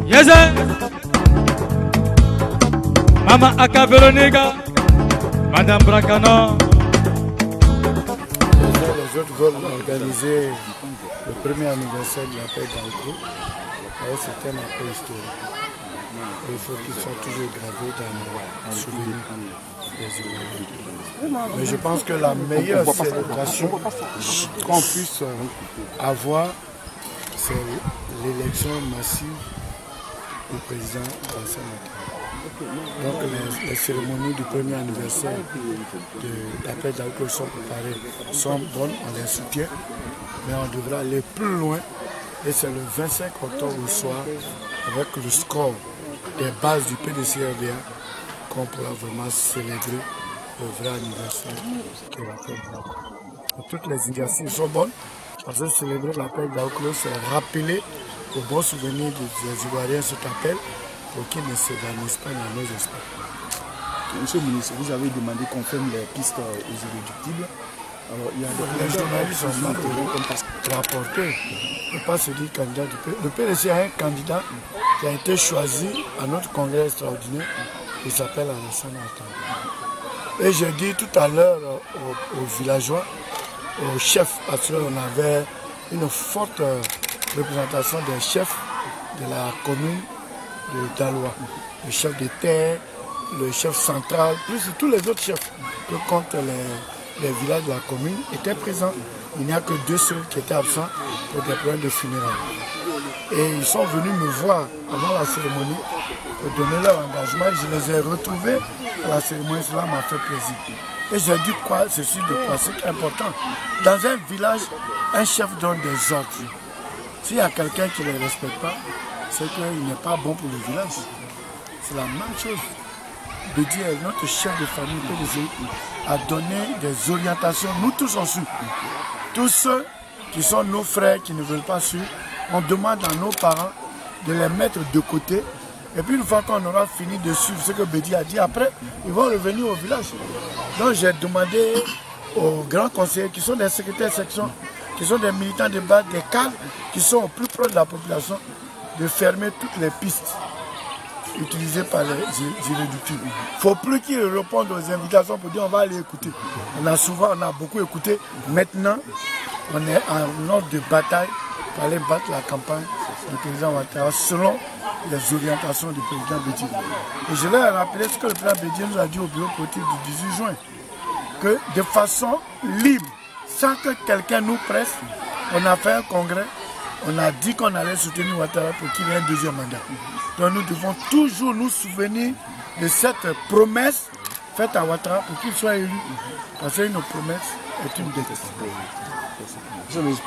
Yes, Mama Aka Véronica, Madame Bracano. Les autres veulent organiser le premier anniversaire de la paix d'Alcro. C'est un appel historique. Il faut qu'ils soient toujours gravés dans les souvenirs des Ivoiriens. Mais je pense que la meilleure célébration qu'on puisse avoir, c'est l'élection massive du président Alassane Ouattara. Donc les cérémonies du premier anniversaire de la paix d'Alcro sont préparées, sont bonnes, on les soutient, mais on devra aller plus loin. Et c'est le 25 octobre au soir, avec le score des bases du PDCRDA, qu'on pourra vraiment célébrer le vrai anniversaire de la paix d'Alcro. Toutes les initiatives sont bonnes, parce que célébrer la paix d'Alcro, c'est rappeler au bon souvenir des Ivoiriens cet appel pour qu'ils ne s'évanouissent pas dans nos esprits. Monsieur le ministre, vous avez demandé qu'on ferme les pistes aux irréductibles. Alors, il y a les journalistes sont pas rapportés. Il ne faut pas se dire candidat du PDC. Le PDC a un candidat qui a été choisi à notre congrès extraordinaire. Il s'appelle Alassane Ouattara. Et j'ai dit tout à l'heure aux villageois, aux chefs, parce qu'on avait une forte représentation des chefs de la commune de Daloa. Le chef de terre, le chef central, plus tous les autres chefs que comptent les villages de la commune étaient présents. Il n'y a que 2 seuls qui étaient absents pour des problèmes de funérailles. Et ils sont venus me voir avant la cérémonie pour donner leur engagement. Je les ai retrouvés à la cérémonie, cela m'a fait plaisir. Et j'ai dit quoi, ceci de quoi, c'est important. Dans un village, un chef donne des ordres. S'il y a quelqu'un qui ne les respecte pas, c'est qu'il n'est pas bon pour le village. C'est la même chose. De dire notre chef de famille PDC a donné des orientations, nous tous on suit. Tous ceux qui sont nos frères qui ne veulent pas suivre, on demande à nos parents de les mettre de côté. Et puis une fois qu'on aura fini de suivre ce que Bédi a dit, après, ils vont revenir au village. Donc j'ai demandé aux grands conseillers qui sont des secrétaires de section, qui sont des militants de base, des cadres qui sont au plus proche de la population, de fermer toutes les pistes utilisées par les irréductibles. Il ne faut plus qu'ils répondent aux invitations pour dire on va aller écouter. On a beaucoup écouté. Maintenant, on est en ordre de bataille pour aller battre la campagne du président Ouattara selon les orientations du président Bédi. Et je leur ai rappelé ce que le président Bédi nous a dit au bureau politique du 18 juin, que de façon libre, sans que quelqu'un nous presse, on a fait un congrès, on a dit qu'on allait soutenir Ouattara pour qu'il ait un deuxième mandat. Donc nous devons toujours nous souvenir de cette promesse faite à Ouattara pour qu'il soit élu. Parce qu'une promesse est une dette.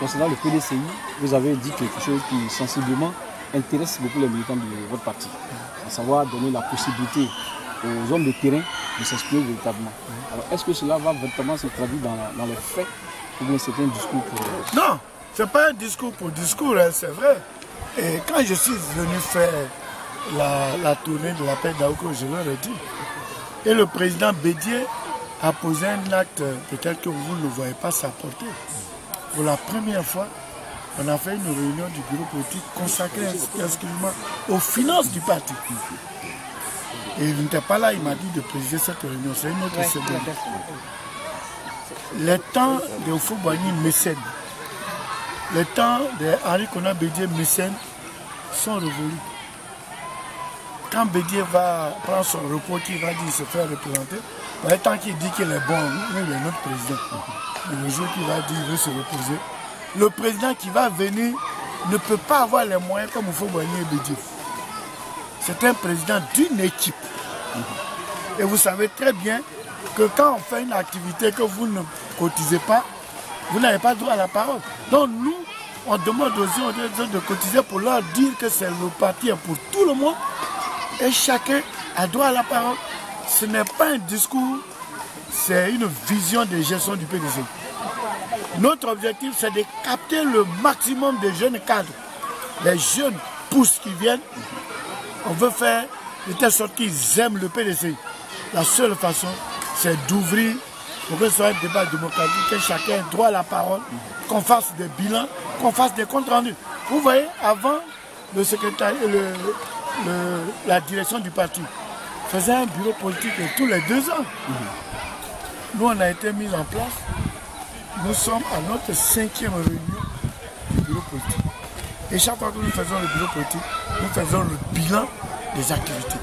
Concernant le PDCI, vous avez dit quelque chose qui sensiblement intéresse beaucoup les militants de votre parti, à savoir donner la possibilité aux hommes de terrain de s'exprimer véritablement. Alors est-ce que cela va véritablement se traduire dans les faits ou bien c'est un discours pour... Non, ce n'est pas un discours pour discours, hein, c'est vrai. Et quand je suis venu faire la tournée de la paix d'Alcro, je leur ai dit. Et le président Bédié a posé un acte, peut-être que vous ne le voyez pas s'apporter. Pour la première fois, on a fait une réunion du bureau politique consacrée exclusivement aux finances du parti. Et il n'était pas là, il m'a dit de présider cette réunion. C'est une autre seconde. Les temps de Houphouët-Boigny mécène, les temps de Henri Konan Bédié mécène sont révolus. Quand Bédié va prendre son repos, qu'il va dire se faire représenter, tant qu'il dit qu'il est bon, il est notre président. Et le jour qu'il va dire qu'il veut se reposer, le président qui va venir ne peut pas avoir les moyens comme Houphouët-Boigny et Bédié. C'est un président d'une équipe. Et vous savez très bien que quand on fait une activité que vous ne cotisez pas, vous n'avez pas droit à la parole. Donc nous, on demande aux autres de cotiser pour leur dire que c'est le parti pour tout le monde. Et chacun a droit à la parole. Ce n'est pas un discours, c'est une vision de gestion du PDC. Notre objectif, c'est de capter le maximum de jeunes cadres. Les jeunes pousses qui viennent, on veut faire de telle sorte qu'ils aiment le PDC. La seule façon, c'est d'ouvrir pour que ce soit un débat démocratique, que chacun ait droit à la parole, qu'on fasse des bilans, qu'on fasse des comptes rendus. Vous voyez, avant, le secrétaire, la direction du parti faisait un bureau politique tous les 2 ans. Nous, on a été mis en place. Nous sommes à notre 5e réunion du bureau politique. Et chaque fois que nous faisons le bureau politique, nous faisons le bilan des activités.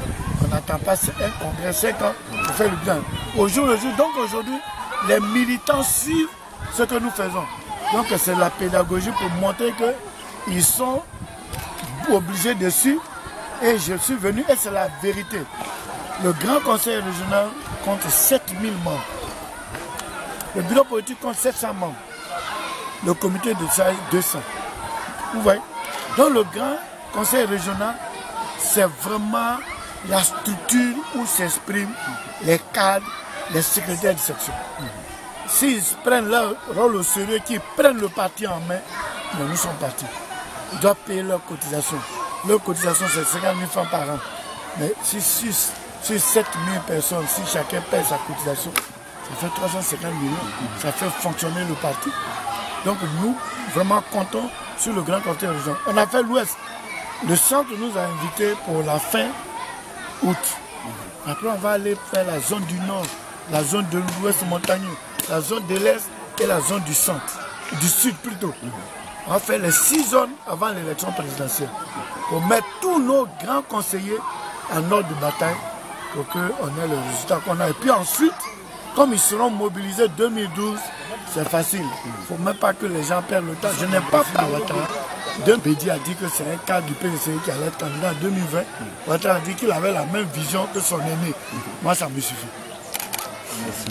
On n'attend pas un congrès 5 ans pour faire le bilan. Au jour le jour, donc aujourd'hui, les militants suivent ce que nous faisons. Donc c'est la pédagogie pour montrer qu'ils sont obligés de suivre. Et je suis venu, et c'est la vérité. Le grand conseil régional compte 7000 membres. Le bureau politique compte 700 membres. Le comité de siège 200. Vous voyez? Donc le grand conseil régional, c'est vraiment la structure où s'expriment les cadres, les secrétaires de section. S'ils prennent leur rôle au sérieux, qu'ils prennent le parti en main, nous sommes partis. Ils doivent payer leurs cotisations. Leur cotisation, c'est 50 000 francs par an. Mais si 7 000 personnes, si chacun paie sa cotisation, ça fait 350 millions. Ça fait fonctionner le parti. Donc nous, vraiment comptons sur le grand conseil régional. On a fait l'Ouest. Le centre nous a invités pour la fin août. Après, on va aller faire la zone du nord, la zone de l'ouest montagneux, la zone de l'est et la zone du centre, du sud plutôt. On va faire les 6 zones avant l'élection présidentielle pour mettre tous nos grands conseillers en ordre de bataille pour qu'on ait le résultat qu'on a. Et puis ensuite, comme ils seront mobilisés 2012, c'est facile. Il ne faut même pas que les gens perdent le temps. Je n'ai pas pris Ouattara. Bédi a dit que c'est un cadre du PDCI qui allait être candidat en 2020. Ouattara a dit qu'il avait la même vision que son aîné. Moi, ça me suffit. Merci.